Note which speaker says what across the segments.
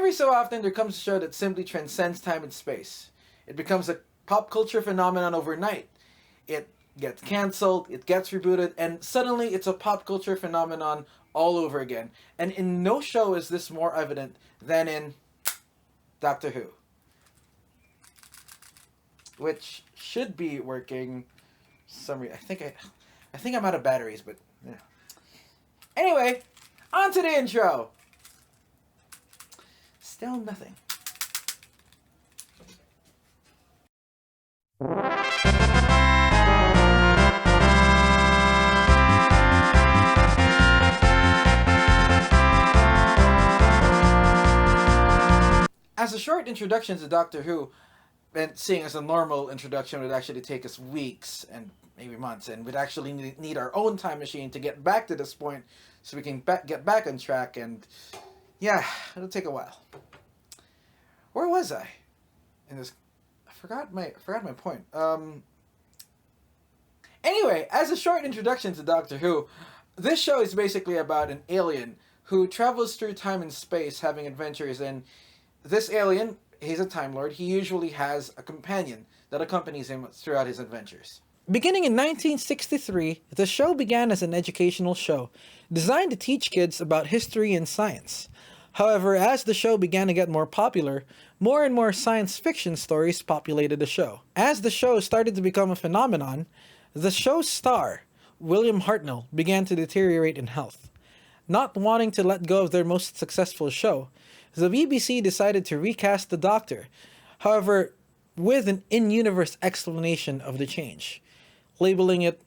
Speaker 1: Every so often, there comes a show that simply transcends time and space. It becomes a pop culture phenomenon overnight. It gets cancelled, it gets rebooted, and suddenly it's a pop culture phenomenon all over again. And in no show is this more evident than in Doctor Who. Which should be working I think I'm out of batteries, but yeah. Anyway, on to the intro. Still nothing. As a short introduction to Doctor Who, and seeing as a normal introduction would actually take us weeks and maybe months, and we'd actually need our own time machine to get back to this point so we can get back on track, and yeah, it'll take a while. Where was I in this? I forgot my point. Anyway, as a short introduction to Doctor Who, this show is basically about an alien who travels through time and space having adventures, and this alien, he's a Time Lord. He usually has a companion that accompanies him throughout his adventures. Beginning in 1963, the show began as an educational show, designed to teach kids about history and science. However, as the show began to get more popular, more and more science fiction stories populated the show. As the show started to become a phenomenon, the show's star, William Hartnell, began to deteriorate in health. Not wanting to let go of their most successful show, the BBC decided to recast the Doctor, however, with an in-universe explanation of the change, labeling it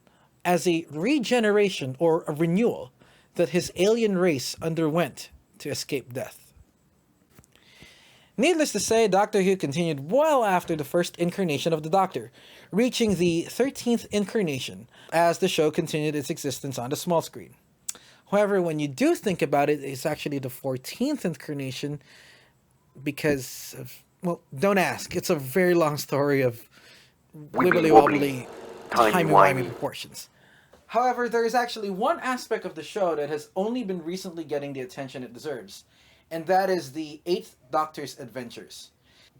Speaker 1: as a regeneration or a renewal that his alien race underwent to escape death. Needless to say, Doctor Who continued well after the first incarnation of the Doctor, reaching the 13th incarnation as the show continued its existence on the small screen. However, when you do think about it, it's actually the 14th incarnation because of, well, don't ask. It's a very long story of wibbly-wobbly, timey-wimey proportions. However, there is actually one aspect of the show that has only been recently getting the attention it deserves, and that is the 8th Doctor's adventures.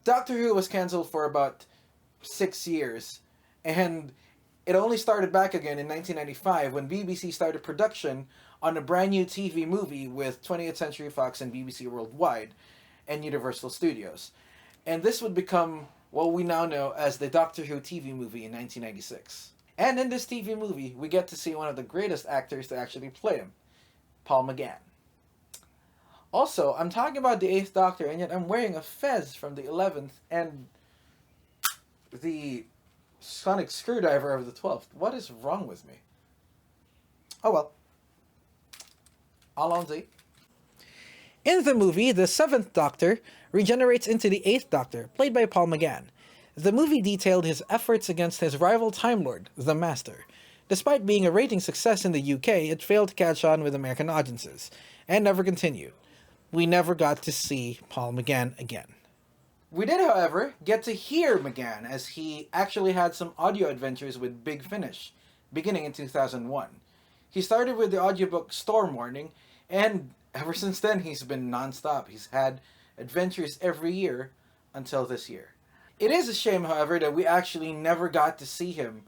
Speaker 1: Doctor Who was cancelled for about 6 years, and it only started back again in 1995 when BBC started production on a brand new TV movie with 20th Century Fox and BBC Worldwide and Universal Studios. And this would become what we now know as the Doctor Who TV movie in 1996. And in this TV movie, we get to see one of the greatest actors to actually play him, Paul McGann. Also, I'm talking about the 8th Doctor, and yet I'm wearing a fez from the 11th and the sonic screwdriver of the 12th. What is wrong with me? Oh well. Allons-y. In the movie, the 7th Doctor regenerates into the 8th Doctor, played by Paul McGann. The movie detailed his efforts against his rival Time Lord, the Master. Despite being a rating success in the UK, it failed to catch on with American audiences, and never continued. We never got to see Paul McGann again. We did, however, get to hear McGann as he actually had some audio adventures with Big Finish, beginning in 2001. He started with the audiobook Storm Warning, and ever since then he's been non-stop. He's had adventures every year until this year. It is a shame, however, that we actually never got to see him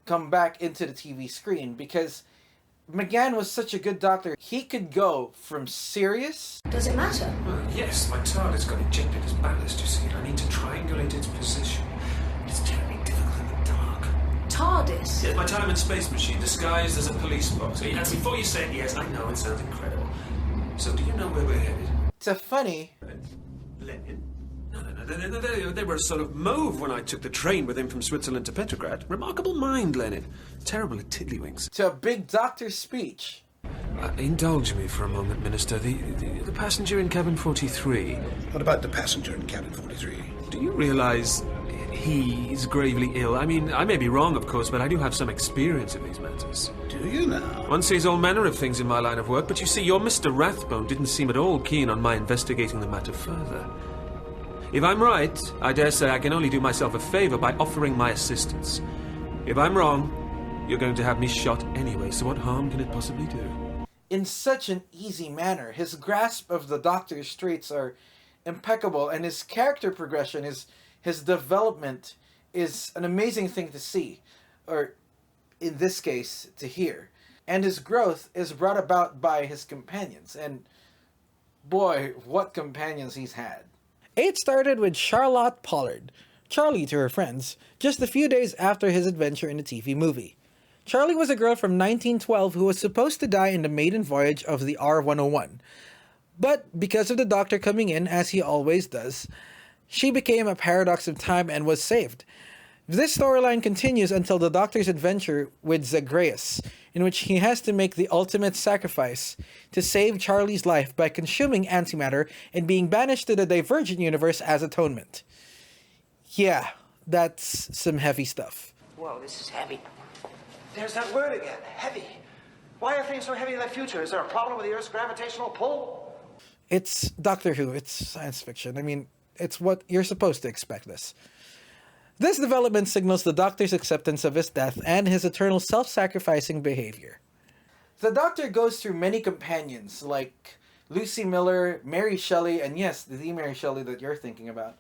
Speaker 1: come back into the TV screen, because McGann was such a good Doctor. He could go from serious...
Speaker 2: Does it matter?
Speaker 3: Yes, my TARDIS got ejected as ballast, you see, and I need to triangulate its position. It's terribly difficult in the dark.
Speaker 2: TARDIS?
Speaker 3: Yes, my time and space machine, disguised as a police box. And before you say yes, I know it sounds incredible. So do you know where we're headed?
Speaker 1: It's a funny...
Speaker 3: Lenin? No, they were a sort of mauve when I took the train with him from Switzerland to Petrograd. Remarkable mind, Lenin. Terrible at tiddlywinks.
Speaker 1: To a big Doctor's speech.
Speaker 3: Indulge me for a moment, Minister. The passenger in cabin 43.
Speaker 4: What about the passenger in cabin 43?
Speaker 3: Do you realize he's gravely ill? I mean, I may be wrong, of course, but I do have some experience in these matters.
Speaker 4: Do you now?
Speaker 3: One sees all manner of things in my line of work, but you see, your Mr. Rathbone didn't seem at all keen on my investigating the matter further. If I'm right, I dare say I can only do myself a favor by offering my assistance. If I'm wrong, you're going to have me shot anyway, so what harm can it possibly do?
Speaker 1: In such an easy manner. His grasp of the Doctor's traits are impeccable, and his character progression, his development is an amazing thing to see, or in this case, to hear. And his growth is brought about by his companions, and boy, what companions he's had. 8 started with Charlotte Pollard, Charlie to her friends, just a few days after his adventure in the TV movie. Charlie was a girl from 1912 who was supposed to die in the maiden voyage of the R-101. But because of the Doctor coming in, as he always does, she became a paradox of time and was saved. This storyline continues until the Doctor's adventure with Zagreus, in which he has to make the ultimate sacrifice to save Charlie's life by consuming antimatter and being banished to the Divergent Universe as atonement. Yeah, that's some heavy stuff.
Speaker 5: Whoa, this is heavy.
Speaker 6: There's that word again, heavy. Why are things so heavy in the future? Is there a problem with the Earth's gravitational pull?
Speaker 1: It's Doctor Who, it's science fiction. I mean, it's what you're supposed to expect this. This development signals the Doctor's acceptance of his death and his eternal self-sacrificing behavior. The Doctor goes through many companions, like Lucy Miller, Mary Shelley, and yes, the Mary Shelley that you're thinking about,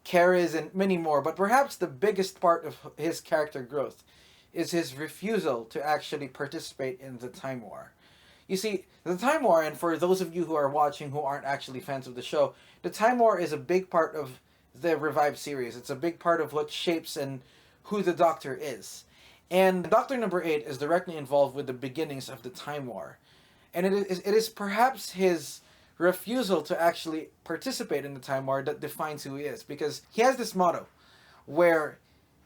Speaker 1: Kariz, and many more, but perhaps the biggest part of his character growth is his refusal to actually participate in the Time War. You see, the Time War, and for those of you who are watching who aren't actually fans of the show, the Time War is a big part of the revived series. It's a big part of what shapes and who the Doctor is. And Doctor number 8 is directly involved with the beginnings of the Time War. And it is perhaps his refusal to actually participate in the Time War that defines who he is. Because he has this motto where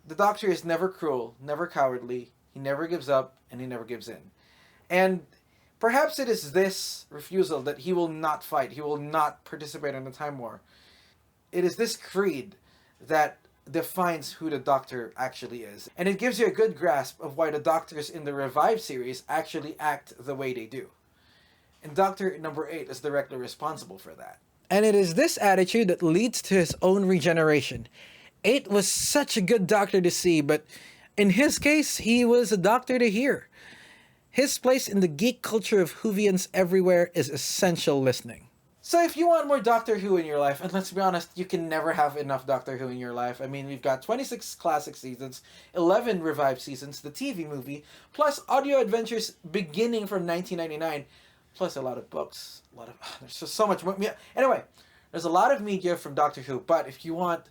Speaker 1: the Doctor is never cruel, never cowardly, he never gives up, and he never gives in. And perhaps it is this refusal that he will not fight, he will not participate in the Time War. It is this creed that defines who the Doctor actually is. And it gives you a good grasp of why the Doctors in the Revived series actually act the way they do. And Doctor number 8 is directly responsible for that. And it is this attitude that leads to his own regeneration. 8 was such a good Doctor to see, but in his case, he was a Doctor to hear. His place in the geek culture of Whovians everywhere is essential listening. So if you want more Doctor Who in your life, and let's be honest, you can never have enough Doctor Who in your life. I mean, we've got 26 classic seasons, 11 revived seasons, the TV movie, plus audio adventures beginning from 1999, plus a lot of books. There's just so much more. Anyway, there's a lot of media from Doctor Who, but if you want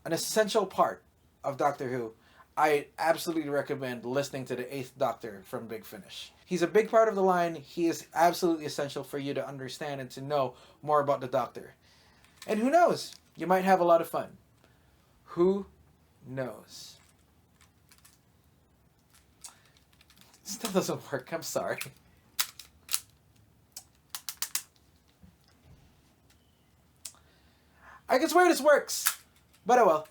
Speaker 1: an essential part of Doctor Who, I absolutely recommend listening to the 8th Doctor from Big Finish. He's a big part of the line. He is absolutely essential for you to understand and to know more about the Doctor. And who knows? You might have a lot of fun. Who knows? It still doesn't work. I'm sorry. I can swear this works. But oh well.